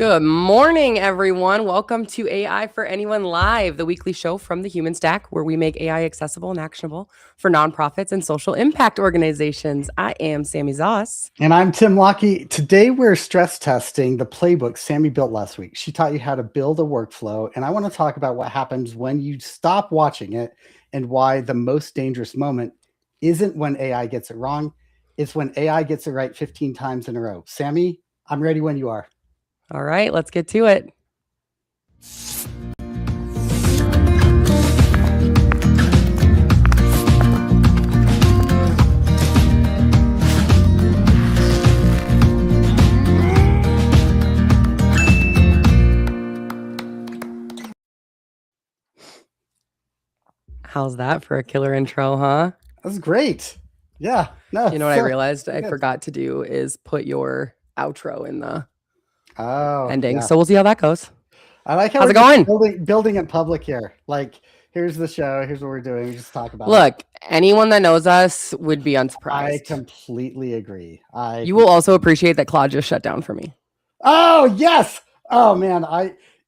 Good morning, everyone. Welcome to AI for Anyone Live, the weekly show from the Human Stack, where we make AI accessible and actionable for nonprofits and social impact organizations. I am Sami Zoss. And I'm Tim Lockie. Today we're stress testing the playbook Sami built last week. She taught you how to build a workflow, and I want to talk about what happens when you stop watching it and why the most dangerous moment isn't when AI gets it wrong. It's when AI gets it right 15 times in a row. Sami, I'm ready when you are. All right, let's get to it. How's that for a killer intro, huh? That's great. Yeah. No. You know what I realized I forgot to do is put your outro in the ending. Yeah. So we'll see how that goes. I like how how's it going? Building it public here. Like, here's the show. Here's what we're doing. We just talk about Look, anyone that knows us would be unsurprised. I completely agree. You will also appreciate that Claude just shut down for me. Oh, yes. Oh, man.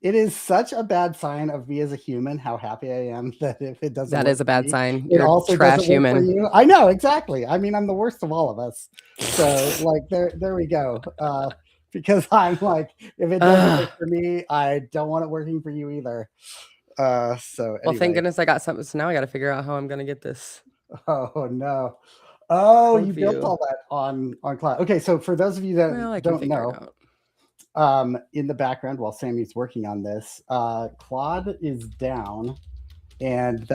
It is such a bad sign of me as a human how happy I am that if it doesn't. That is a bad sign. You're also trash human. I know, exactly. I mean, I'm the worst of all of us. So, like, there we go. Because I'm like, if it doesn't work for me, I don't want it working for you either. Anyway. Well, thank goodness I got something. So now I got to figure out how I'm going to get this. Oh, no. Oh, you built all that on cloud. Okay, so for those of you that don't know, in the background while Sami's working on this, Claude is down, and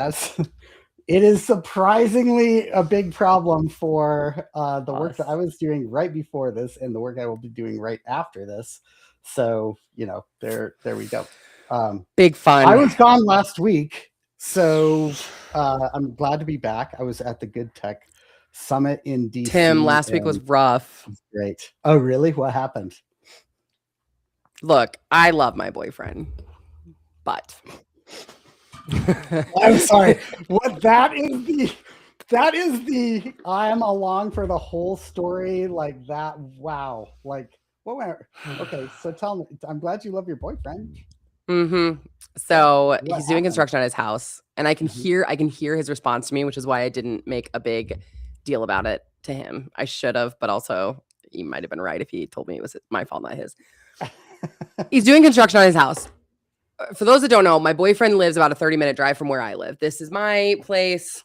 it is surprisingly a big problem for the work that I was doing right before this and the work I will be doing right after this. So, you know, there we go. Big fun. I was gone last week, so I'm glad to be back. I was at the Good Tech Summit in DC. Tim, last week was rough. It was great. Oh, really? What happened? Look, I love my boyfriend, but I'm sorry. That is the I'm along for the whole story like that. Wow. Like okay, so tell me, I'm glad you love your boyfriend. So he's doing construction at his house, and I can hear his response to me, which is why I didn't make a big deal about it to him. I should have, but also he might have been right if he told me it was my fault, not his. He's doing construction on his house. For those that don't know, my boyfriend lives about a 30-minute drive from where I live. This is my place.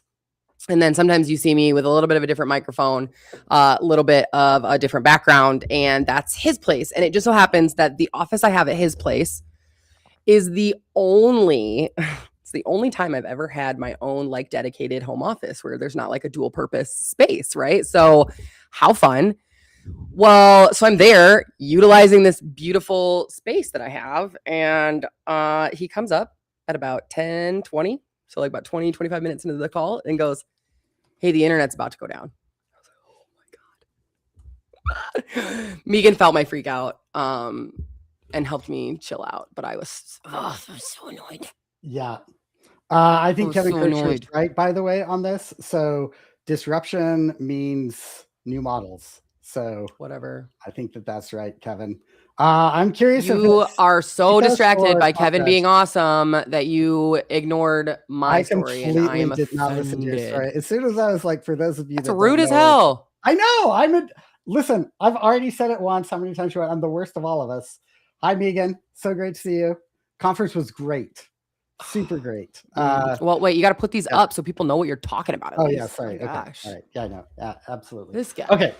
And then sometimes you see me with a little bit of a different microphone, a little bit of a different background, and that's his place. And it just so happens that the office I have at his place is the only time I've ever had my own like dedicated home office where there's not like a dual purpose space, right? So how fun. Well, so I'm there utilizing this beautiful space that I have, and he comes up at about 10:20, so like about 20, 25 minutes into the call, and goes, "Hey, the internet's about to go down." I was like, "Oh my God." Megan felt my freak out and helped me chill out, but I was so annoyed. Yeah. I think Kevin Kirchner is right, by the way, on this. So disruption means new models. So whatever. I think that's right, Kevin. I'm curious. You are so distracted by Kevin being awesome that you ignored my story, and I am did not listen to your story. As soon as I was like, for those of you that's rude as hell. I know. Listen. I've already said it once. How many times you? I'm the worst of all of us. Hi, Megan. So great to see you. Conference was great. Super great. Well, wait, you got to put these up so people know what you're talking about. Yeah, sorry. Okay. Gosh. All right. Yeah, I know. Yeah, absolutely. This guy. Okay.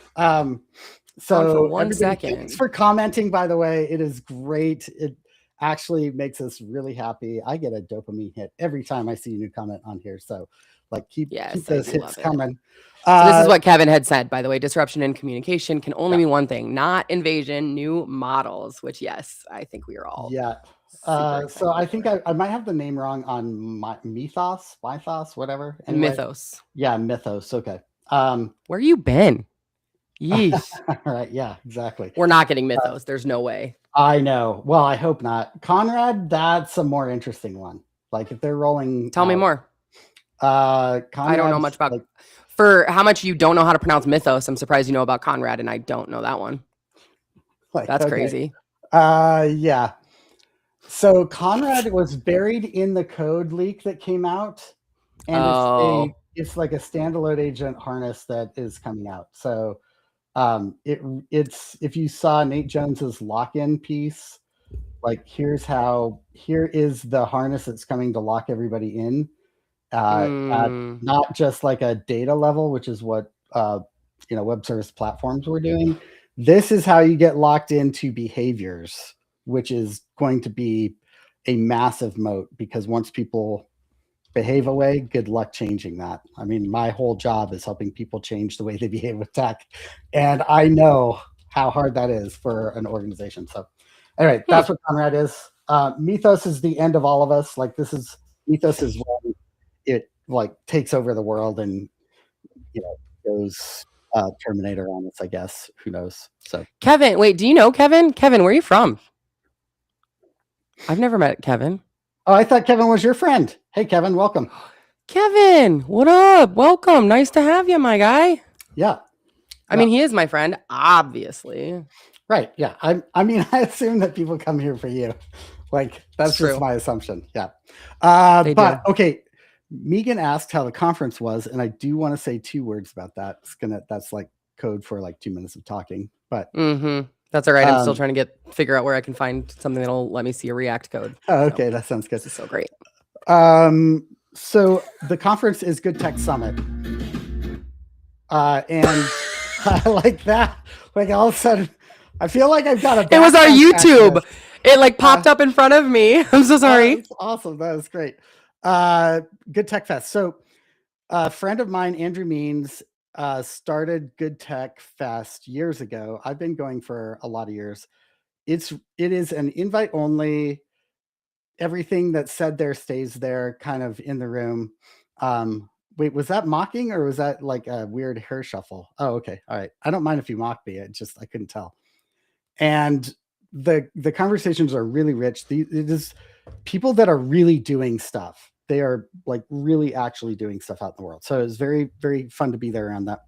So for 1 second. Thanks for commenting, by the way. It is great. It actually makes us really happy. I get a dopamine hit every time I see a new comment on here. So like keep those hits coming. So this is what Kevin had said, by the way. Disruption in communication can only mean one thing, not invasion, new models, which yes, I think we are all. Yeah. So I think I might have the name wrong on Mythos, whatever. Anyway. Mythos. Yeah, Mythos. Okay. Where you been? Yeesh. Right. Yeah, exactly. We're not getting Mythos. There's no way. I know. Well, I hope not. Conrad, that's a more interesting one. Like if they're rolling. Tell me more. I don't know much about. Like, for how much you don't know how to pronounce Mythos, I'm surprised you know about Conrad, and I don't know that one. That's crazy. Yeah. So Conrad was buried in the code leak that came out, and it's like a standalone agent harness that is coming out. So it's if you saw Nate Jones's lock-in piece, like here is the harness that's coming to lock everybody in at not just like a data level, which is what web service platforms were doing. This is how you get locked into behaviors, which is going to be a massive moat, because once people behave away, good luck changing that. I mean, my whole job is helping people change the way they behave with tech, and I know how hard that is for an organization. So anyway, that's what Conrad is. Mythos is the end of all of us. Like Mythos is when it like takes over the world and goes Terminator on us, I guess. Who knows? So Kevin, wait, do you know Kevin? Kevin, where are you from? I've never met Kevin. Oh, I thought Kevin was your friend. Hey, Kevin, welcome. Kevin, what up? Welcome. Nice to have you, my guy. Yeah. I mean, he is my friend, obviously. Right. Yeah. I mean, I assume that people come here for you. Like, that's just my assumption. Yeah. But okay. Megan asked how the conference was, and I do want to say 2 words about that. That's like code for like 2 minutes of talking. But that's all right. I'm still trying to figure out where I can find something that'll let me see a React code. Oh, okay, so, that sounds good. This is so great. So the conference is Good Tech Summit, and I like that. Like all of a sudden, I feel like I've got a. It was our YouTube. It like popped up in front of me. I'm so sorry. That's awesome. That was great. Good Tech Fest. So a friend of mine, Andrew Means, started Good Tech Fest years ago. I've been going for a lot of years. It is an invite only. Everything that's said there stays there, kind of in the room. Wait, was that mocking or was that like a weird hair shuffle? Oh, okay. All right. I don't mind if you mock me. I couldn't tell. And the conversations are really rich. It is people that are really doing stuff. They are like really actually doing stuff out in the world. So it was very, very fun to be there around that.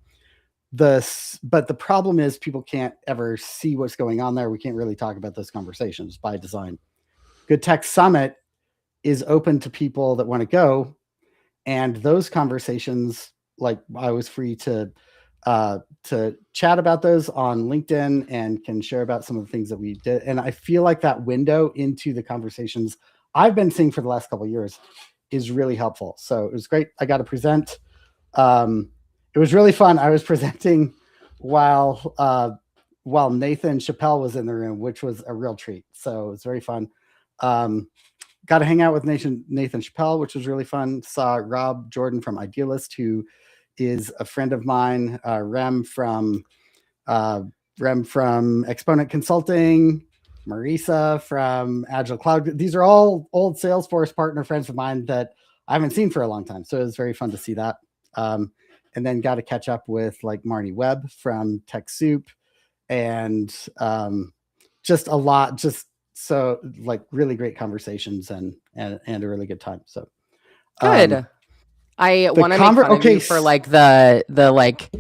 But the problem is people can't ever see what's going on there. We can't really talk about those conversations by design. Good Tech Summit is open to people that want to go. And those conversations, like I was free to chat about those on LinkedIn and can share about some of the things that we did. And I feel like that window into the conversations I've been seeing for the last couple of years is really helpful. So it was great. I got to present. It was really fun. I was presenting while Nathan Chappelle was in the room, which was a real treat. So it was very fun. Got to hang out with Nathan Chappelle, which was really fun. Saw Rob Jordan from Idealist, who is a friend of mine. Rem from Exponent Consulting, Marisa from Agile Cloud. These are all old Salesforce partner friends of mine that I haven't seen for a long time. So it was very fun to see that. And then got to catch up with like Marnie Webb from TechSoup, and just a lot, just so like really great conversations and a really good time. So good. I want to make fun of you for like the like,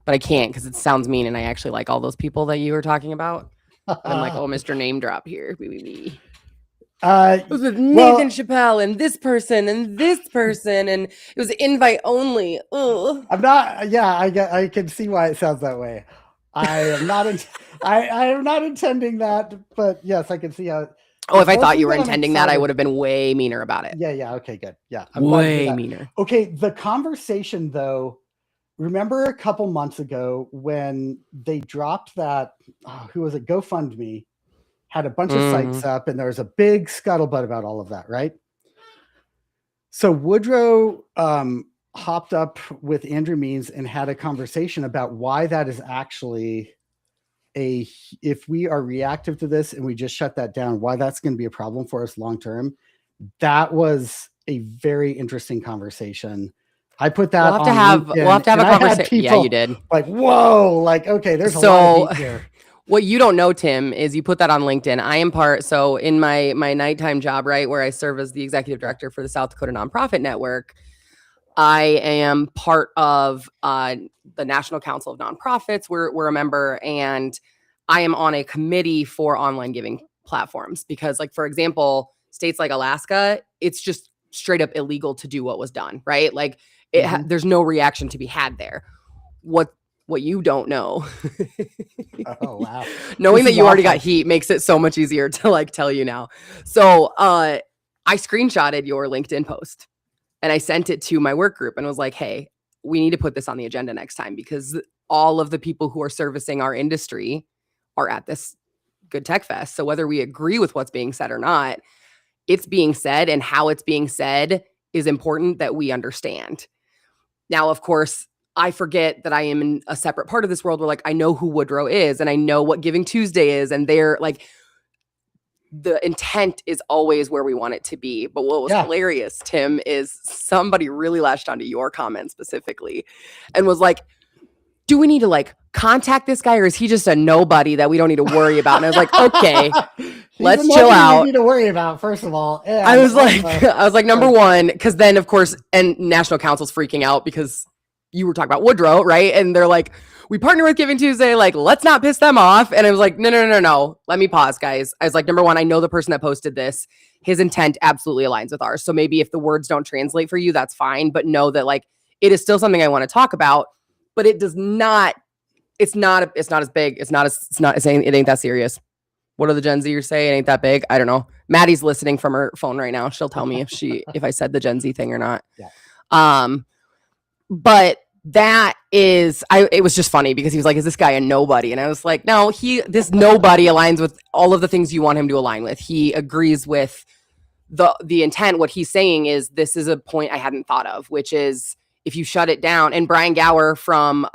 but I can't because it sounds mean, and I actually like all those people that you were talking about. I'm like, oh, Mr. Name Drop here. It was with Nathan Chappelle and this person, and it was invite only. Ugh. I'm not. Yeah, I can see why it sounds that way. I am not. I am not intending that, but yes, I can see how. Oh, if I thought you were intending that, I would have been way meaner about it. Yeah. Okay, good. Yeah, I'm way meaner. Okay, the conversation though. Remember a couple months ago when they dropped that? Who was it? GoFundMe had a bunch of sites up, and there was a big scuttlebutt about all of that, right? So Woodrow hopped up with Andrew Means and had a conversation about why that is actually if we are reactive to this and we just shut that down, why that's going to be a problem for us long term. That was a very interesting conversation. I put that we'll have to have a conversation. Yeah, you did. Like, whoa, like, okay, there's a lot of heat here. What you don't know, Tim, is you put that on LinkedIn. I am so in my nighttime job, right, where I serve as the executive director for the South Dakota Nonprofit Network, I am part of the National Council of Nonprofits. We're a member, and I am on a committee for online giving platforms because, like, for example, states like Alaska, it's just straight up illegal to do what was done, right? Like, there's no reaction to be had there. What you don't know. Oh, wow. Knowing that you already got heat makes it so much easier to like tell you now. So I screenshotted your LinkedIn post and I sent it to my work group and was like, hey, we need to put this on the agenda next time because all of the people who are servicing our industry are at this Good Tech Fest. So whether we agree with what's being said or not, it's being said, and how it's being said is important that we understand. Now, of course, I forget that I am in a separate part of this world where, like, I know who Woodrow is and I know what Giving Tuesday is, and they're like, the intent is always where we want it to be. But what was hilarious, Tim, is somebody really latched onto your comment specifically and was like, do we need to like contact this guy, or is he just a nobody that we don't need to worry about? And I was like, okay, let's chill out. We need to worry about, first of all. And I was like, number one, because then of course, and National Council's freaking out because you were talking about Woodrow, right? And they're like, we partner with Giving Tuesday, like, let's not piss them off. And I was like, no. Let me pause, guys. I was like, number one, I know the person that posted this, his intent absolutely aligns with ours. So maybe if the words don't translate for you, that's fine. But know that like, it is still something I want to talk about, but it does not, it's not as big. It ain't that serious. What do the Gen Zers say? It ain't that big. I don't know. Maddie's listening from her phone right now. She'll tell me if I said the Gen Z thing or not. Yeah. But that is, it was just funny because he was like, is this guy a nobody? And I was like, no, this nobody aligns with all of the things you want him to align with. He agrees with the intent. What he's saying is, this is a point I hadn't thought of, which is if you shut it down. And Brian Gower from,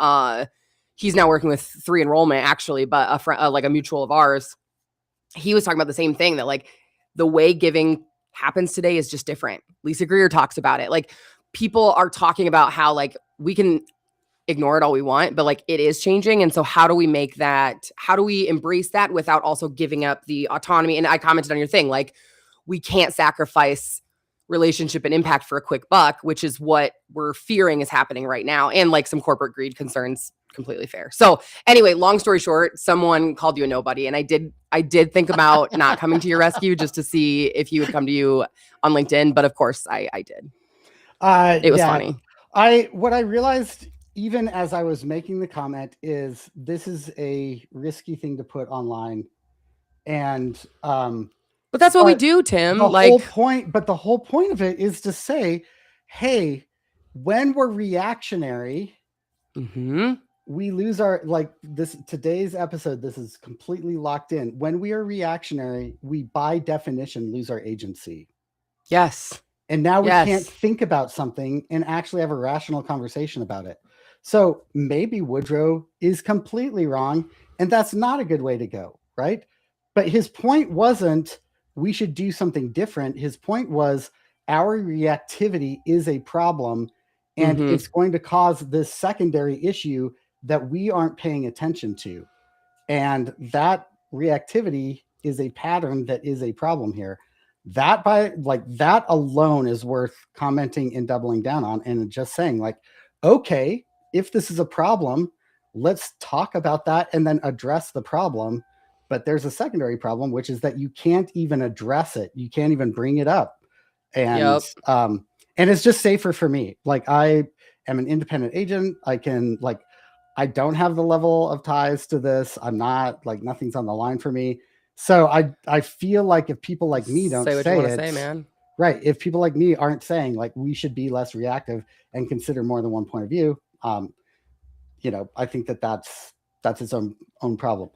he's now working with 3 Enrollment actually, but a friend, like a mutual of ours, he was talking about the same thing, that like the way giving happens today is just different. Lisa Greer talks about it. Like, people are talking about how like we can ignore it all we want, but like it is changing. And so how do we embrace that without also giving up the autonomy? And I commented on your thing, like, we can't sacrifice relationship and impact for a quick buck, which is what we're fearing is happening right now. And like some corporate greed concerns, completely fair. So anyway, long story short, someone called you a nobody. And I did think about not coming to your rescue just to see if he would come to you on LinkedIn. But of course I did. It was funny. What I realized even as I was making the comment is this is a risky thing to put online. And but that's what we do, Tim. The whole point of it is to say, hey, when we're reactionary, we lose our, like, today's episode, this is completely locked in. When we are reactionary, we by definition lose our agency. Yes. And now we can't think about something and actually have a rational conversation about it. So maybe Woodrow is completely wrong, and that's not a good way to go, right? But his point wasn't we should do something different. His point was our reactivity is a problem, and it's going to cause this secondary issue that we aren't paying attention to. And that reactivity is a pattern that is a problem here. That alone is worth commenting and doubling down on, and just saying like, okay, if this is a problem, let's talk about that and then address the problem. But there's a secondary problem, which is that you can't even address it. You can't even bring it up. And and it's just safer for me. Like, I am an independent agent. I don't have the level of ties to this. I'm not, like, nothing's on the line for me. So I feel like if people like me don't say what you want to say, man. Right. If people like me aren't saying like we should be less reactive and consider more than one point of view, I think that's its own problem.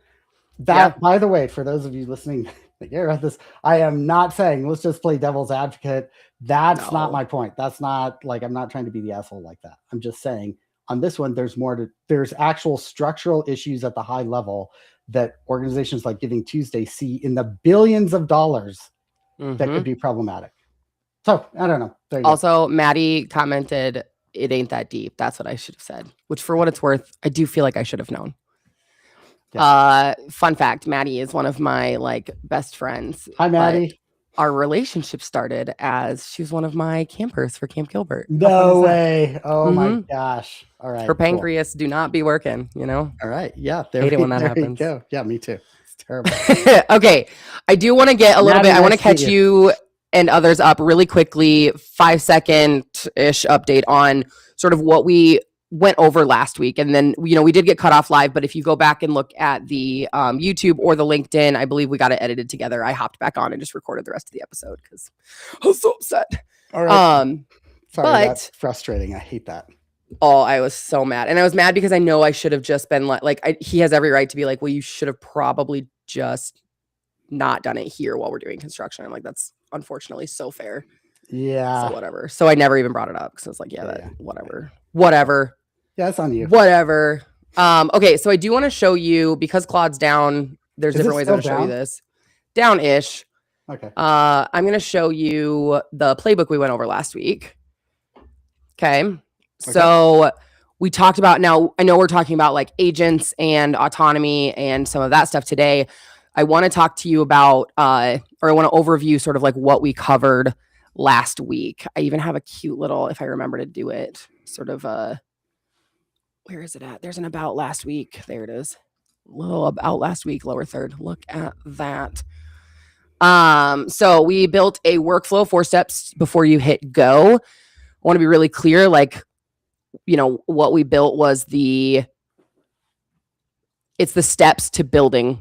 By the way, for those of you listening that care about this, I am not saying let's just play devil's advocate. That's not my point. That's not, like, I'm not trying to be the asshole like that. I'm just saying on this one, there's actual structural issues at the high level that organizations like Giving Tuesday see in the billions of dollars that could be problematic. So I don't know. Also, Maddie commented, it ain't that deep. That's what I should have said, which for what it's worth, I do feel like I should have known. Fun fact, Maddie is one of my like best friends. Hi, Maddie. our relationship started as she was one of my campers for Camp Gilbert. No way. Oh my gosh. All right. Her pancreas do not be working, you know? All right. Yeah. Hate it when that happens. Go. Yeah, me too. It's terrible. Okay. I do want to get a little bit, I want to catch you and others up really quickly, 5-second-ish update on sort of what we went over last week. And then, you know, we did get cut off live, but if you go back and look at the YouTube or the LinkedIn, I believe we got it edited together. I hopped back on and just recorded the rest of the episode because I was so upset. All right. Sorry, that's frustrating. I hate that. Oh, I was so mad. And I was mad because I know I should have just been he has every right to be like, well, you should have probably just not done it here while we're doing construction. I'm like, that's unfortunately so fair. Yeah. So whatever. So I never even brought it up because I was like, whatever. Yeah, it's on you. Whatever. Okay, so I do want to show you, because Claude's down, there's different ways I'm going to show you this. Down-ish. Okay. I'm going to show you the playbook we went over last week. Okay. So we talked about, now I know we're talking about like agents and autonomy and some of that stuff today. I want to talk to you about, or I want to overview sort of like what we covered last week. I even have a cute little, if I remember to do it, sort of where is it at? There's an about last week. There it is. Little about last week, lower third. Look at that. So we built a workflow, 4 steps before you hit go. I want to be really clear, like, you know, what we built was it's the steps to building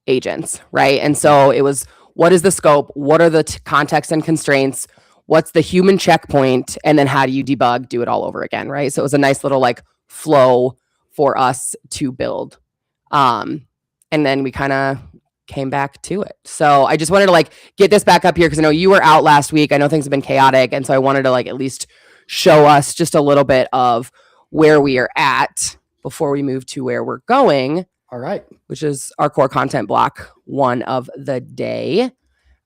agents, right? And so it was, what is the scope? What are the context and constraints? What's the human checkpoint? And then how do you debug, do it all over again, right? So it was a nice little like flow for us to build. And then we kind of came back to it. So I just wanted to like get this back up here because I know you were out last week. I know things have been chaotic. And so I wanted to like at least show us just a little bit of where we are at before we move to where we're going. All right. Which is our core content block 1 of the day.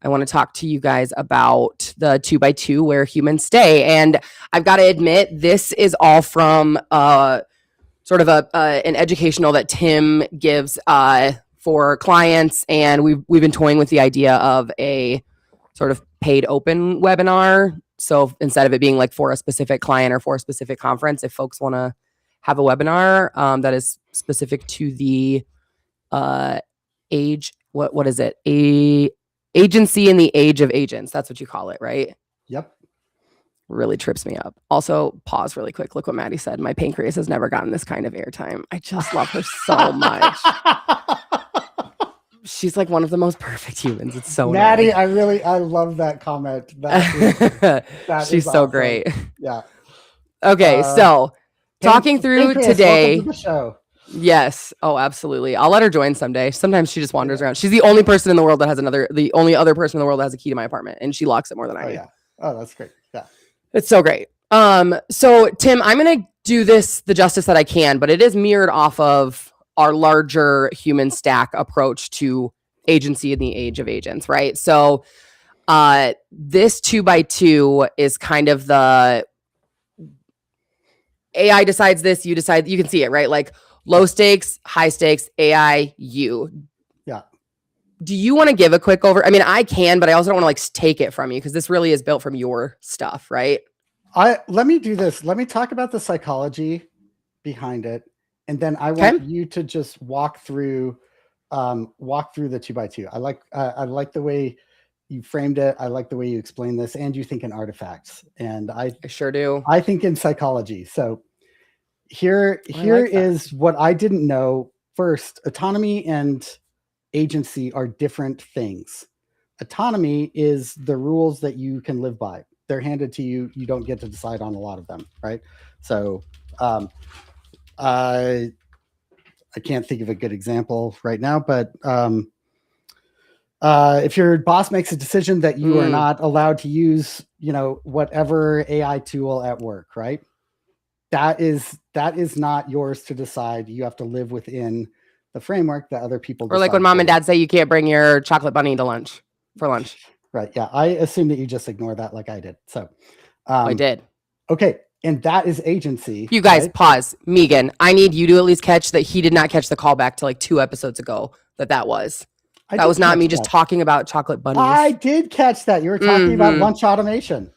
I want to talk to you guys about the 2x2 where humans stay. And I've got to admit, this is all from sort of an educational that Tim gives for clients. And we've been toying with the idea of a sort of paid open webinar. So instead of it being like for a specific client or for a specific conference, if folks want to have a webinar that is specific to the age, what is it? Agency in the age of agents. That's what you call it, right? Yep. Really trips me up. Also, pause really quick. Look what Maddie said. My pancreas has never gotten this kind of airtime. I just love her so much. She's like one of the most perfect humans. It's so Maddie, nice. I love that comment. She's so awesome. Great. Yeah. Okay, so talking through today. Welcome to the show. Yes. Oh, absolutely. I'll let her join someday. Sometimes she just wanders around. She's the only person in the world that has the only other person in the world that has a key to my apartment, and she locks it more than I do. Yeah. Oh, that's great. Yeah. It's so great. So Tim, I'm going to do this the justice that I can, but it is mirrored off of our larger human stack approach to agency in the age of agents, right? So this 2x2 is kind of the AI decides this, you decide, you can see it, right? Like low stakes, high stakes, AI, you. Yeah. Do you want to give a quick over? I mean, I can, but I also don't want to like take it from you because this really is built from your stuff, right? Let me do this. Let me talk about the psychology behind it. And then I want you to just walk through the 2x2. I like the way you framed it. I like the way you explain this, and you think in artifacts. And I sure do. I think in psychology. So here is what I didn't know. First, autonomy and agency are different things. Autonomy is the rules that you can live by. They're handed to you. You don't get to decide on a lot of them, right? So I can't think of a good example right now, but if your boss makes a decision that you are not allowed to use, whatever AI tool at work, right? That is not yours to decide. You have to live within the framework that other people decide. Or like when mom and dad say you can't bring your chocolate bunny to for lunch. Right. Yeah. I assume that you just ignore that like I did. So I did. Okay. And that is agency. You guys, right? Pause. Megan, I need you to at least catch that he did not catch the callback to like 2 episodes ago that was. That was not me just talking about chocolate bunnies. I did catch that. You were talking about lunch automation.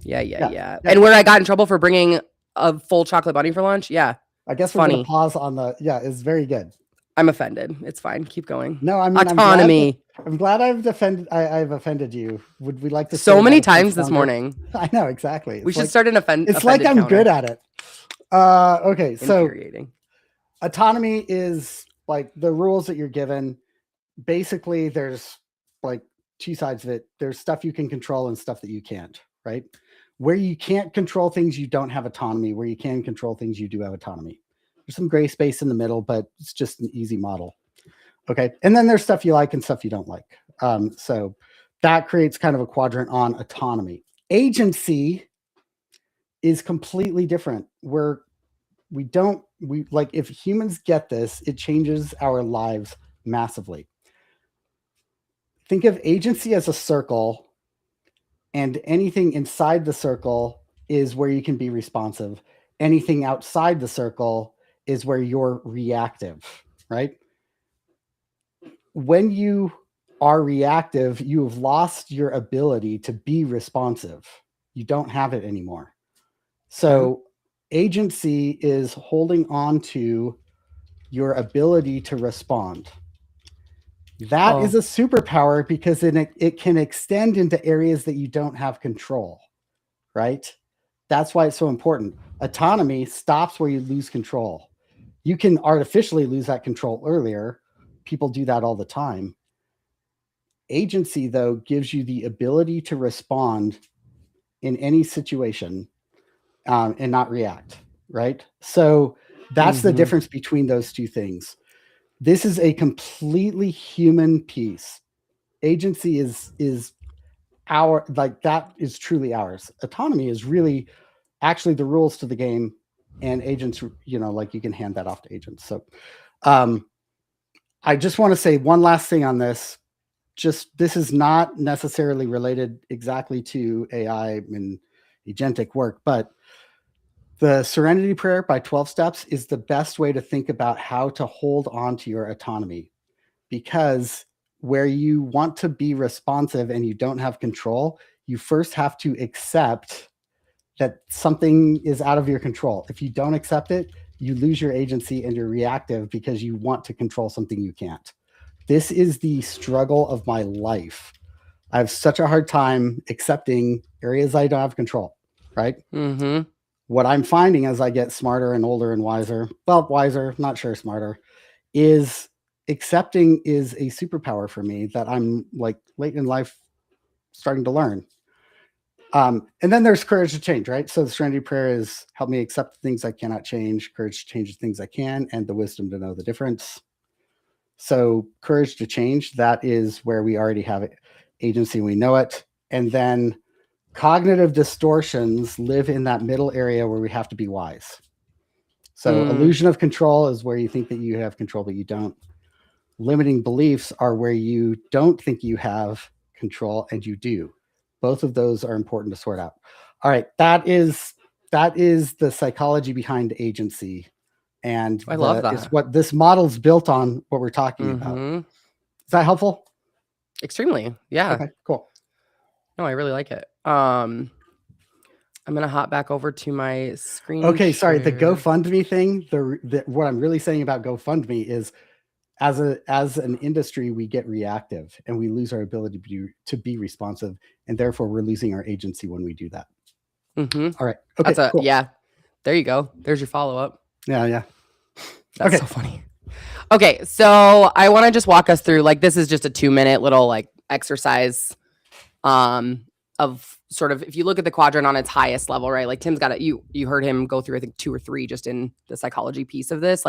Yeah. And where I got in trouble for bringing a full chocolate bunny for lunch. Yeah. I guess we're going to pause on the, it's very good. I'm offended. It's fine. Keep going. No, I mean, autonomy. I'm glad I've offended you. Would we like to so many times this morning? I know, exactly. We should start an It's like I'm good at it. Okay, so autonomy is like the rules that you're given. Basically, there's like two sides of it. There's stuff you can control and stuff that you can't, right? Where you can't control things, you don't have autonomy. Where you can control things, you do have autonomy. There's some gray space in the middle, but it's just an easy model. Okay. And then there's stuff you like and stuff you don't like. So that creates kind of a quadrant on autonomy. Agency is completely different. If humans get this, it changes our lives massively. Think of agency as a circle, and anything inside the circle is where you can be responsive. Anything outside the circle is where you're reactive, right? When you are reactive, you have lost your ability to be responsive. You don't have it anymore. So agency is holding on to your ability to respond. That is a superpower because it can extend into areas that you don't have control, right? That's why it's so important. Autonomy stops where you lose control. You can artificially lose that control earlier. People do that all the time. Agency, though, gives you the ability to respond in any situation and not react, right? So that's the difference between those two things. This is a completely human piece. Agency is that is truly ours. Autonomy is really actually the rules to the game, and agents, you can hand that off to agents. So I just want to say one last thing on this. This is not necessarily related exactly to AI and agentic work, but the Serenity Prayer by 12 Steps is the best way to think about how to hold on to your autonomy, because where you want to be responsive and you don't have control, you first have to accept that something is out of your control. If you don't accept it, you lose your agency and you're reactive because you want to control something you can't. This is the struggle of my life. I have such a hard time accepting areas I don't have control, right? Mm-hmm. What I'm finding as I get smarter and older and wiser, not sure smarter, is accepting is a superpower for me that I'm like late in life starting to learn. And then there's courage to change, right? So the Serenity Prayer is help me accept the things I cannot change, courage to change the things I can, and the wisdom to know the difference. So courage to change, that is where we already have it, agency, we know it. And then cognitive distortions live in that middle area where we have to be wise. So illusion of control is where you think that you have control, but you don't. Limiting beliefs are where you don't think you have control and you do. Both of those are important to sort out. All right, that is the psychology behind agency. And I love that. It's what this model's built on, what we're talking about. Is that helpful? Extremely. Yeah. Okay, cool. No, I really like it. I'm going to hop back over to my screen. Okay, sorry. The GoFundMe thing, what I'm really saying about GoFundMe is as an industry, we get reactive and we lose our ability to be responsive, and therefore we're losing our agency when we do that. All right. Okay, cool. Yeah. There you go. There's your follow-up. Yeah. That's so funny. Okay, so I want to just walk us through, this is just a 2-minute little exercise of sort of, if you look at the quadrant on its highest level, right? Tim's got it. You heard him go through, I think 2 or 3 just in the psychology piece of this.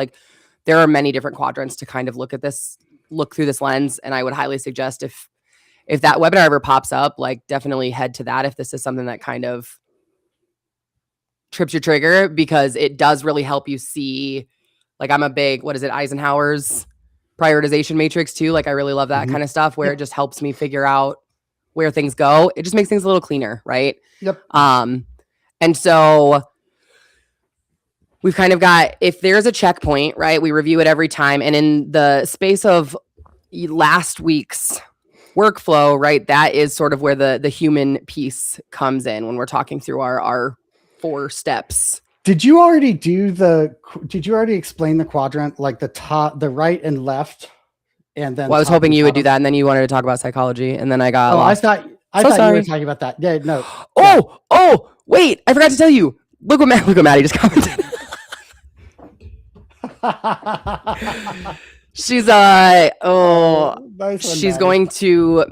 There are many different quadrants to kind of look through this lens. And I would highly suggest if that webinar ever pops up, definitely head to that if this is something that kind of trips your trigger, because it does really help you see, I'm a big, Eisenhower's prioritization matrix too. I really love that kind of stuff where it just helps me figure out where things go. It just makes things a little cleaner, right? Yep. And so we've kind of got, if there's a checkpoint, right, we review it every time. And in the space of last week's workflow, right? That is sort of where the human piece comes in when we're talking through our 4 steps. Did you already explain the quadrant, like the top, the right and left? And then I was hoping you would do that, and then you wanted to talk about psychology, and then I got lost. I thought you were talking about that. Yeah, no. Oh, wait, I forgot to tell you. Look what Maddie just commented. She's nice she's going to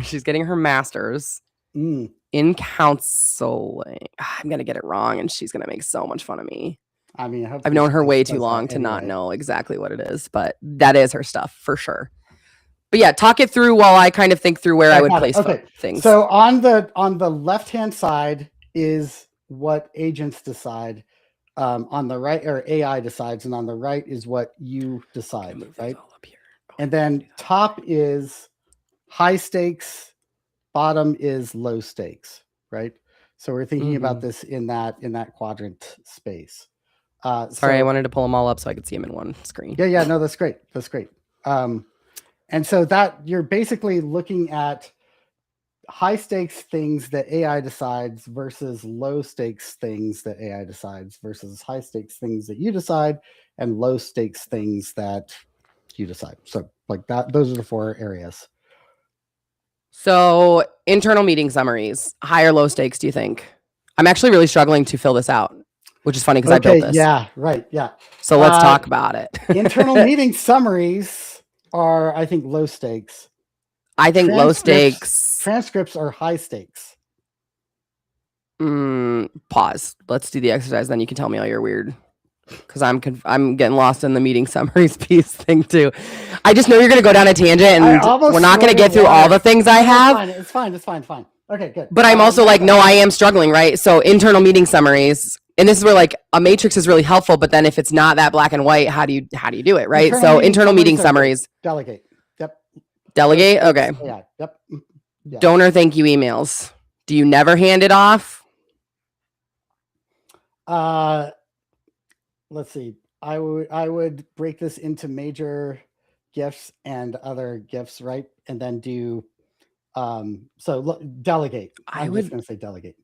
she's getting her master's in counseling. I'm gonna get it wrong, and she's gonna make so much fun of me. I mean, I've known her way too long to not know exactly what it is, but that is her stuff for sure. But yeah, talk it through while I kind of think through where I would place things. So on the left-hand side is what agents decide. On the right, or AI decides, and on the right is what you decide, right? And then top is high stakes, bottom is low stakes, right? So we're thinking about this in that quadrant space. Sorry, I wanted to pull them all up so I could see them in one screen. Yeah, no, that's great. That's great. And so that you're basically looking at high stakes things that AI decides versus low stakes things that AI decides versus high stakes things that you decide and low stakes things that you decide. So like that, those are the 4 areas. So internal meeting summaries, high or low stakes, do you think? I'm actually really struggling to fill this out, which is funny because I built this. Yeah, right. Yeah. So let's talk about it. Internal meeting summaries are, I think, low stakes. I think low stakes. Transcripts are high stakes. Pause. Let's do the exercise. Then you can tell me all your weird, because I'm getting lost in the meeting summaries piece thing too. I just know you're going to go down a tangent, and we're not going to get through all the things I have. It's fine. Okay, good. But I'm also like, no, I am struggling, right? So internal meeting summaries, and this is where like a matrix is really helpful. But then if it's not that black and white, how do you do it, right? Internal meeting summaries. Delegate. Yep. Delegate. Okay. Yeah. Yep. Yeah. Donor thank you emails. Do you never hand it off? Let's see. I would break this into major gifts and other gifts, right? And then do delegate. I'm just going to say delegate.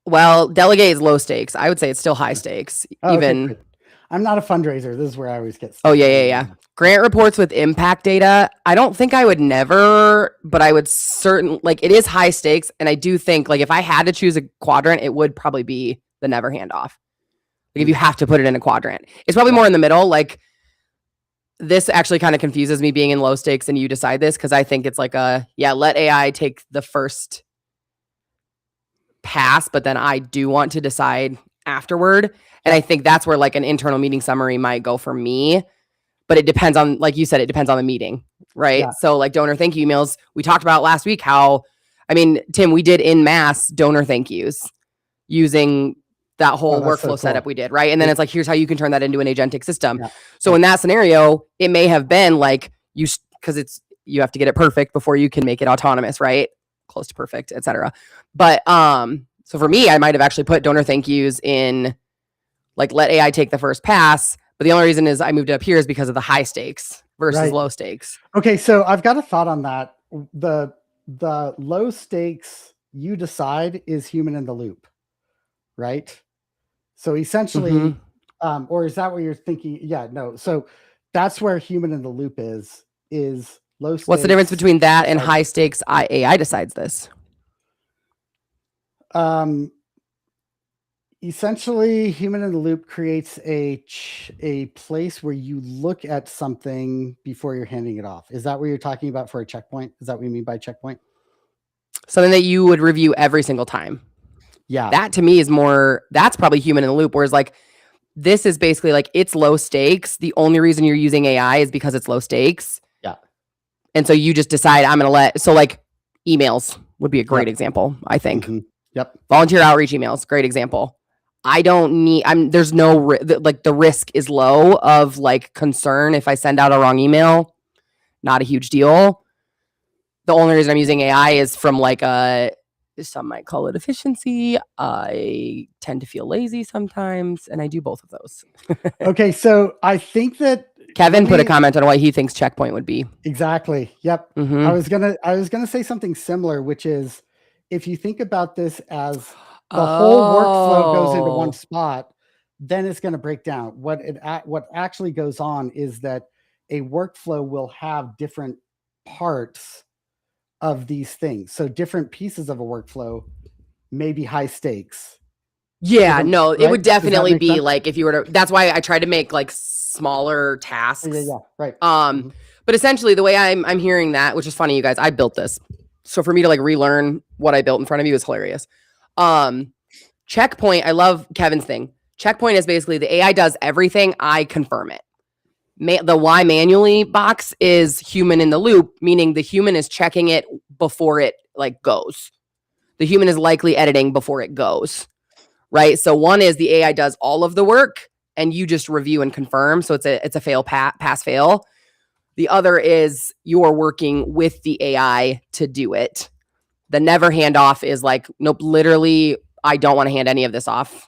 Well, delegate is low stakes. I would say it's still high stakes. Okay, I'm not a fundraiser. This is where I always get stuck. Oh, yeah. Grant reports with impact data. I don't think I would never, but I would it is high stakes. And I do think like if I had to choose a quadrant, it would probably be the never hand off. Like if you have to put it in a quadrant, it's probably more in the middle. Like this actually kind of confuses me being in low stakes and you decide this. Cause I think it's like let AI take the first pass, but then I do want to decide afterward. And I think that's where like an internal meeting summary might go for me, but it depends on, like you said, it depends on the meeting, right? Yeah. So like donor thank you emails, we talked about last week Tim, we did in mass donor thank yous using that whole workflow setup we did, right? And then it's like, here's how you can turn that into an agentic system. Yeah. So in that scenario, it may have been like because you have to get it perfect before you can make it autonomous, right? Close to perfect, etc. But so for me, I might have actually put donor thank yous in like let AI take the first pass. But the only reason is I moved it up here is because of the high stakes versus low stakes. Okay, so I've got a thought on that. The low stakes you decide is human in the loop, right? So essentially, or is that what you're thinking? Yeah, no. So that's where human in the loop is low stakes. What's the difference between that and high stakes AI decides this? Essentially, human in the loop creates a place where you look at something before you're handing it off. Is that what you're talking about for a checkpoint? Is that what you mean by checkpoint? Something that you would review every single time. Yeah. That to me is that's probably human in the loop. Whereas like, this is basically like, it's low stakes. The only reason you're using AI is because it's low stakes. Yeah. And so you just decide so like emails would be a great example, I think. Yep. Volunteer outreach emails, great example. There's no, the risk is low of like concern. If I send out a wrong email, not a huge deal. The only reason I'm using AI is from like some might call it efficiency. I tend to feel lazy sometimes, and I do both of those. Okay. So I think that Kevin put a comment on what he thinks checkpoint would be. Exactly. Yep. I was gonna say something similar, which is if you think about this as the whole workflow goes into one spot, then it's going to break down. What actually goes on is that a workflow will have different parts of these things. So different pieces of a workflow may be high stakes. Yeah, no, right? It would definitely be sense? Like if you were to, that's why I try to make like smaller tasks. Yeah, right. But essentially the way I'm hearing that, which is funny, you guys, I built this. So for me to like relearn what I built in front of you is hilarious. Checkpoint, I love Kevin's thing. Checkpoint is basically the AI does everything, I confirm it. The why manually box is human in the loop, meaning the human is checking it before it like goes. The human is likely editing before it goes, right? So one is the AI does all of the work and you just review and confirm. So it's a fail, pass, fail. The other is you're working with the AI to do it. The never hand off is like, nope, literally, I don't want to hand any of this off.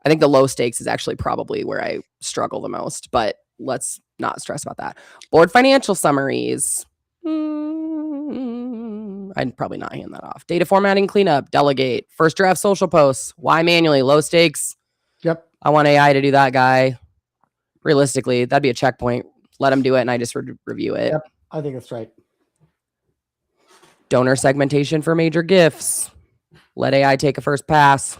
I think the low stakes is actually probably where I struggle the most, but let's not stress about that. Board financial summaries. I'd probably not hand that off. Data formatting, cleanup, delegate, first draft social posts, why manually, low stakes. Yep. I want AI to do that guy. Realistically, that'd be a checkpoint. Let him do it and I just review it. Yep, I think that's right. Donor segmentation for major gifts. Let AI take a first pass.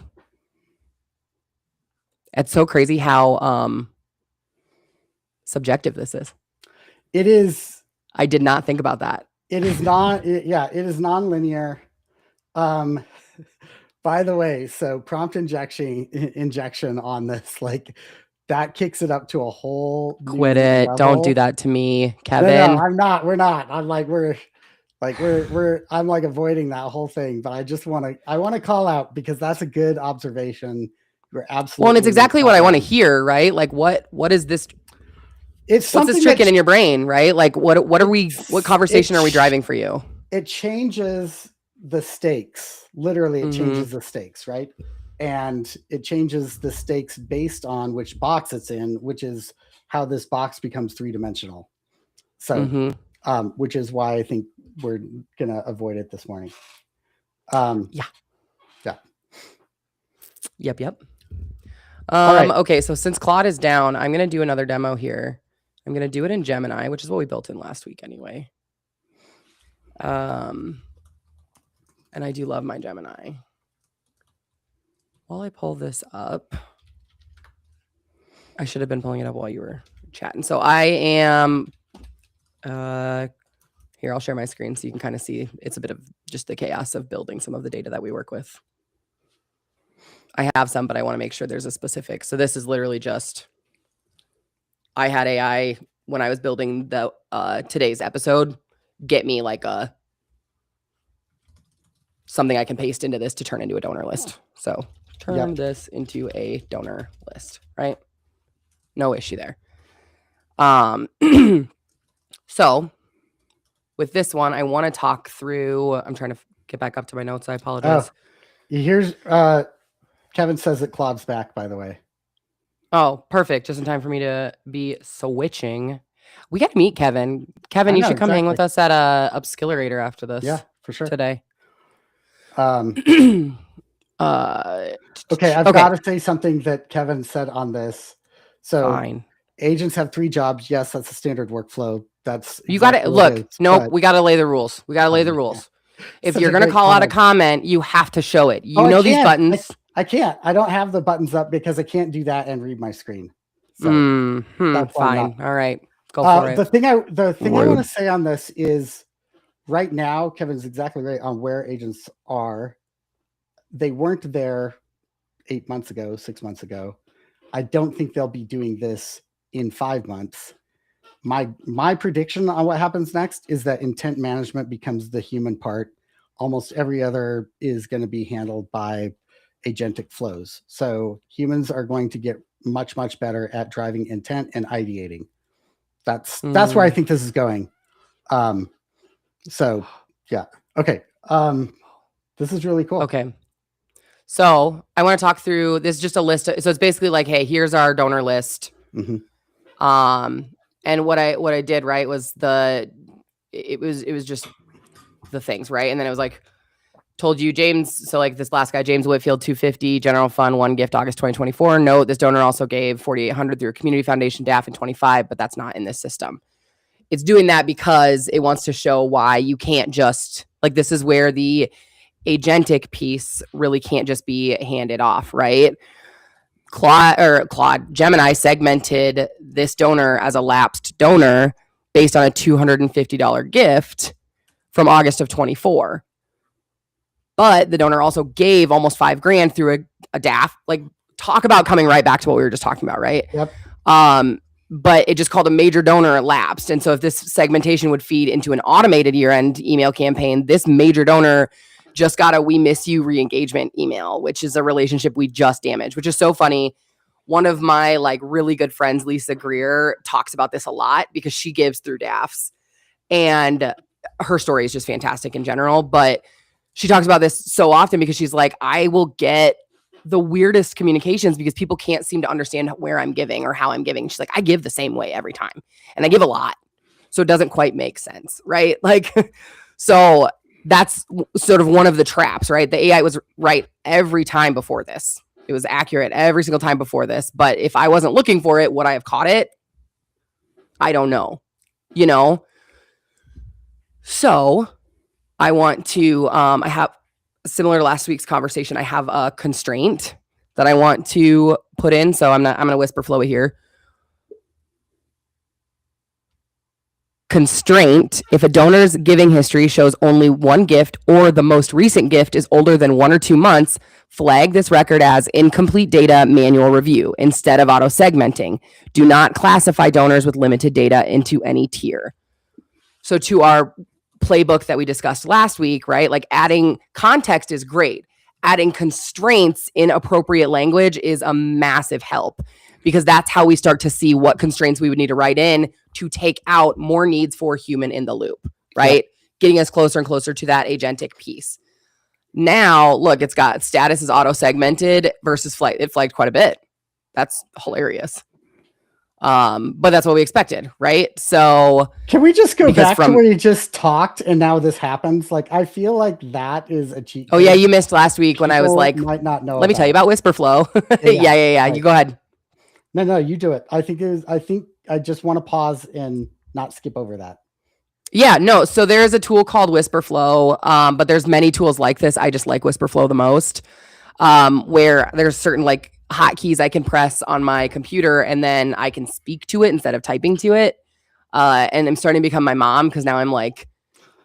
It's so crazy how subjective this is. It is. I did not think about that. It is not. It is non-linear. By the way, so prompt injection on this, like that kicks it up to a whole. Quit it! Level. Don't do that to me, Kevin. No, I'm not. We're not. I'm like I'm like avoiding that whole thing, but I want to call out because that's a good observation. You're absolutely well, and it's exactly what I want to hear, right? Like what is this? It's what's this tricking in your brain, right? Like what conversation are we driving for you? It changes the stakes. Literally, it changes the stakes, right? And it changes the stakes based on which box it's in, which is how this box becomes three-dimensional. So, which is why I think we're gonna avoid it this morning. Yeah. Yep. Right. Okay, so since Claude is down, I'm gonna do another demo here. I'm gonna do it in Gemini, which is what we built in last week anyway. And I do love my Gemini. While I pull this up, I should have been pulling it up while you were chatting. So I am here, I'll share my screen so you can kind of see it's a bit of just the chaos of building some of the data that we work with. I have some, but I want to make sure there's a specific. So this is literally just, I had AI when I was building the today's episode, get me like something I can paste into this to turn into a donor list. So turn this into a donor list, right? No issue there. So with this one, I want to talk through, I'm trying to get back up to my notes. I apologize. Here's, Kevin says that Claude's back, by the way. Oh, perfect. Just in time for me to be switching. We got to meet Kevin. Kevin, you should come hang with us at Upskillerator after this. Yeah, for sure. Today. Okay, I've got to say something that Kevin said on this. So fine. Agents have 3 jobs. Yes, that's a standard workflow. That's you got to look. Nope, we got to lay the rules. We got to lay the rules. If you're going to call out a comment, you have to show it. You know these buttons. I can't. I don't have the buttons up because I can't do that and read my screen. So fine. All right. Go for it. The thing I want to say on this is right now, Kevin's exactly right on where agents are. They weren't there 8 months ago, 6 months ago. I don't think they'll be doing this in 5 months. My prediction on what happens next is that intent management becomes the human part. Almost every other is going to be handled by agentic flows. So humans are going to get much, much better at driving intent and ideating. That's where I think this is going. So yeah. Okay. This is really cool. Okay. So I want to talk through this, just a list. So it's basically like, hey, here's our donor list. And what I did, right, was it was just the things, right? And then it was like, told you, James, so like this last guy, James Whitfield, 250, general fund, one gift, August 2024. Note, this donor also gave 4,800 through a community foundation, DAF in 25, but that's not in this system. It's doing that because it wants to show why you can't just, like, this is where the agentic piece really can't just be handed off, right? Gemini segmented this donor as a lapsed donor based on a $250 gift from August of 24. But the donor also gave almost $5,000 through a DAF. Like, talk about coming right back to what we were just talking about, right? Yep. But it just called a major donor lapsed. And so if this segmentation would feed into an automated year-end email campaign, this major donor just got a "we miss you" re-engagement email, which is a relationship we just damaged, which is so funny. One of my like really good friends, Lisa Greer, talks about this a lot because she gives through DAFs, and her story is just fantastic in general. But she talks about this so often because she's like, I will get the weirdest communications because people can't seem to understand where I'm giving or how I'm giving. She's like, I give the same way every time, and I give a lot, so it doesn't quite make sense, right? Like, so that's sort of one of the traps, right? The AI was right every time before this. It was accurate every single time before this. But if I wasn't looking for it, would I have caught it? I don't know, you know? So I want to, I have, similar to last week's conversation, I have a constraint that I want to put in. So I'm going to whisper flow it here. Constraint: if a donor's giving history shows only one gift or the most recent gift is older than 1 or 2 months, flag this record as incomplete data, manual review instead of auto segmenting. Do not classify donors with limited data into any tier. So to our playbook that we discussed last week, right? Like, adding context is great. Adding constraints in appropriate language is a massive help, because that's how we start to see what constraints we would need to write in to take out more needs for human in the loop, right? Yep. Getting us closer and closer to that agentic piece. Now, look, it's got status is auto-segmented versus flight. It flagged quite a bit. That's hilarious. But that's what we expected, right? So can we just go back to where you just talked and now this happens? Like, I feel like that is a cheat. Oh yeah, you missed last week when I was like, might not know. Let me tell you about whisper flow. Yeah. Right. You go ahead. No, you do it. I think I just want to pause and not skip over that. Yeah, no. So there is a tool called Whisper Flow, but there's many tools like this. I just like Whisper Flow the most, where there's certain like hotkeys I can press on my computer, and then I can speak to it instead of typing to it. And I'm starting to become my mom, because now I'm like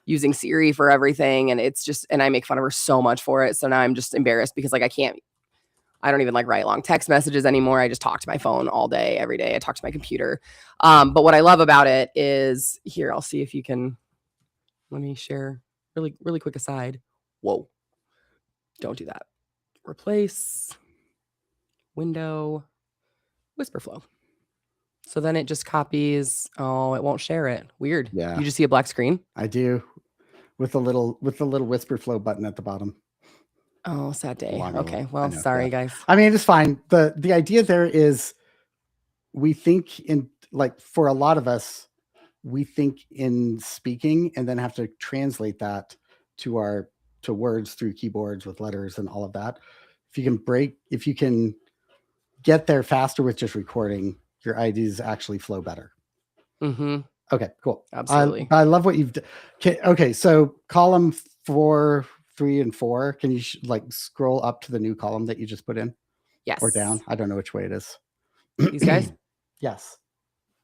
using Siri for everything, and it's just, and I make fun of her so much for it. So now I'm just embarrassed because like I don't even like write long text messages anymore. I just talk to my phone all day, every day. I talk to my computer. But what I love about it is, here, I'll see if you can, let me share really quick aside. Whoa, don't do that. Replace, window, whisper flow. So then it just copies. Oh, it won't share it. Weird. Yeah. You just see a black screen? I do, with the little whisper flow button at the bottom. Oh, sad day. Okay. Well, sorry, guys. I mean, it's fine. The idea there is, we think in, like, for a lot of us, we think in speaking and then have to translate that to words through keyboards with letters and all of that. If you can get there faster with just recording, your ideas actually flow better. Mm-hmm. Okay, cool. Absolutely. I love what you've done. Okay, so column 4, 3, and 4. Can you like scroll up to the new column that you just put in? Yes. Or down? I don't know which way it is. These guys? Yes.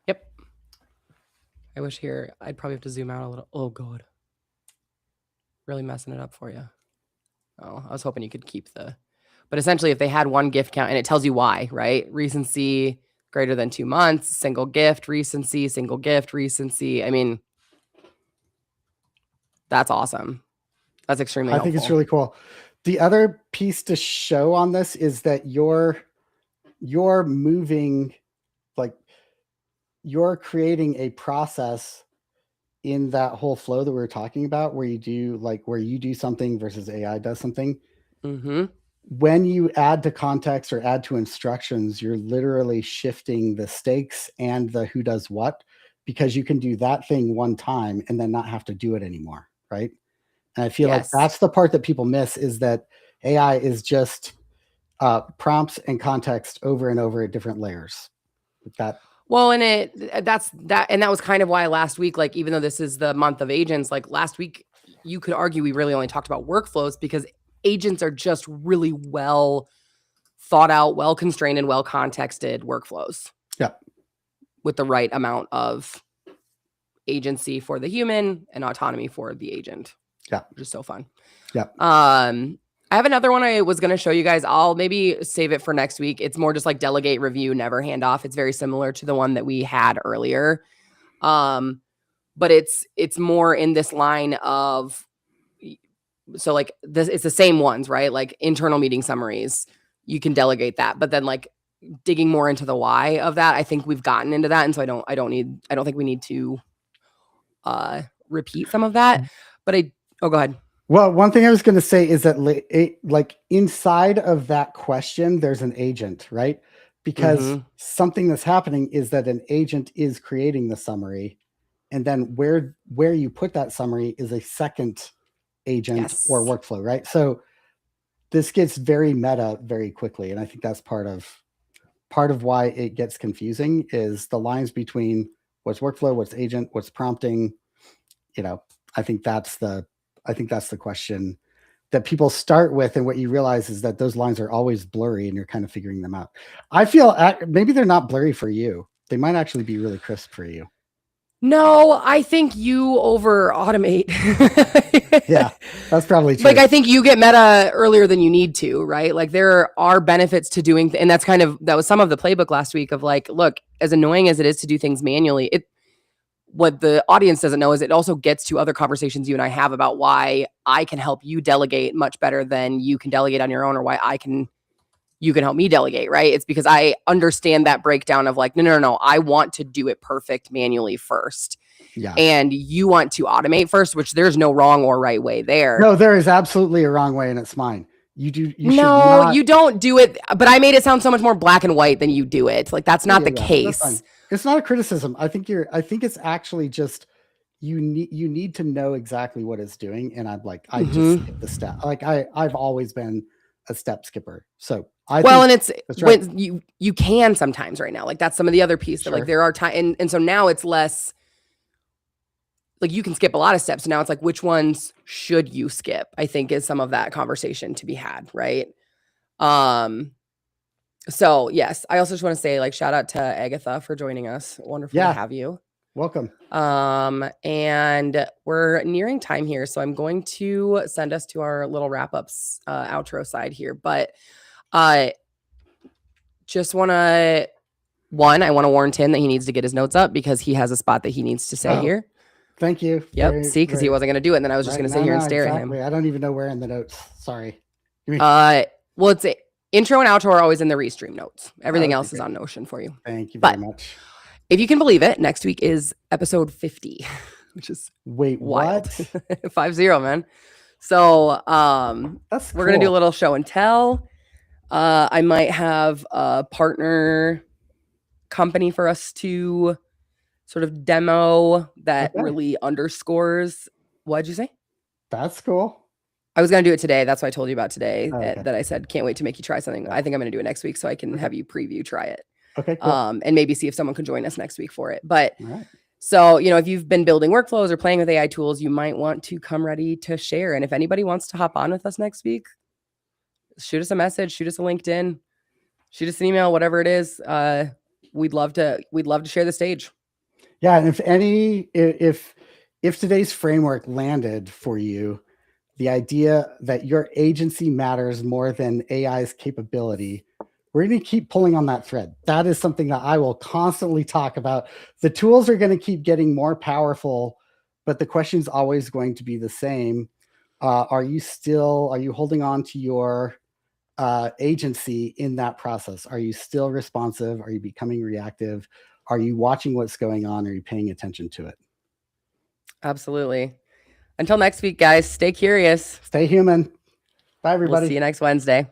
Yep. I wish here, I'd probably have to zoom out a little. Oh, God. Really messing it up for you. Oh, I was hoping you could keep but essentially if they had one gift count, and it tells you why, right? Recency greater than 2 months, single gift, recency, single gift, recency. I mean, that's awesome. That's extremely helpful. I think it's really cool. The other piece to show on this is that you're moving, like, you're creating a process in that whole flow that we were talking about, where you do something versus AI does something. Mm-hmm. when you add to context or add to instructions, you're literally shifting the stakes and the who does what, because you can do that thing one time and then not have to do it anymore, right? And I feel like that's the part that people miss, is that AI is just prompts and context over and over at different layers. Well, and that was kind of why last week, like, even though this is the month of agents, like last week, you could argue we really only talked about workflows, because agents are just really well thought out, well constrained, and well contexted workflows. Yeah. With the right amount of agency for the human and autonomy for the agent. Yeah. Which is so fun. Yeah. I have another one I was going to show you guys. I'll maybe save it for next week. It's more just like delegate, review, never hand off. It's very similar to the one that we had earlier. But it's more in this line of, so like this, it's the same ones, right? Like internal meeting summaries, you can delegate that, but then like digging more into the why of that, I think we've gotten into that. And so I don't think we need to repeat some of that, but go ahead. Well, one thing I was going to say is that like inside of that question, there's an agent, right? Because something that's happening is that an agent is creating the summary, and then where you put that summary is a second agent or workflow, right? So this gets very meta very quickly, and I think that's part of why it gets confusing, is the lines between what's workflow, what's agent, what's prompting. I think that's the question that people start with, and what you realize is that those lines are always blurry and you're kind of figuring them out. I feel maybe they're not blurry for you. They might actually be really crisp for you. No, I think you over automate. Yeah, that's probably true. Like, I think you get meta earlier than you need to, right? Like, there are benefits to doing, and that was some of the playbook last week of like, look, as annoying as it is to do things manually, what the audience doesn't know is it also gets to other conversations you and I have about why I can help you delegate much better than you can delegate on your own, or why you can help me delegate, right? It's because I understand that breakdown of like, no, I want to do it perfect manually first. Yeah. And you want to automate first, which there's no wrong or right way there. No, there is absolutely a wrong way, and it's mine. You don't do it, but I made it sound so much more black and white than you do it. Like, that's not the case. It's not a criticism. I think it's actually just, you need to know exactly what it's doing. And I just skip the step. Like I've always been a step skipper. So and it's right. When you can sometimes right now, like that's some of the other piece that like there are time. And so now it's less like you can skip a lot of steps. Now it's like, which ones should you skip? I think is some of that conversation to be had. Right. So yes, I also just want to say, like, shout out to Agatha for joining us. Wonderful to have you. Welcome. And we're nearing time here, so I'm going to send us to our little wrap-ups outro side here. But just want to I want to warn Tim that he needs to get his notes up, because he has a spot that he needs to say here. Thank you. Yep. See, because he wasn't going to do it, and then I was just going to sit here and stare at him. I don't even know where in the notes. Sorry. Well, it's intro and outro are always in the Restream notes. Everything else is on Notion for you. Thank you very much. If you can believe it, next week is episode 50, which is wild. What? 50, man. So we're gonna do a little show and tell. I might have a partner company for us to sort of demo that really underscores. What'd you say? That's cool. I was going to do it today. That's what I told you about today, that I said, can't wait to make you try something. I think I'm going to do it next week so I can have you try it. Okay, cool. And maybe see if someone can join us next week for it. But so, if you've been building workflows or playing with AI tools, you might want to come ready to share. And if anybody wants to hop on with us next week, shoot us a message, shoot us a LinkedIn, shoot us an email, whatever it is. We'd love to share the stage. Yeah. And if today's framework landed for you, the idea that your agency matters more than AI's capability, we're going to keep pulling on that thread. That is something that I will constantly talk about. The tools are going to keep getting more powerful, but the question is always going to be the same. Are you holding on to your agency in that process? Are you still responsive? Are you becoming reactive? Are you watching what's going on? Are you paying attention to it? Absolutely. Until next week, guys, stay curious. Stay human. Bye, everybody. We'll see you next Wednesday.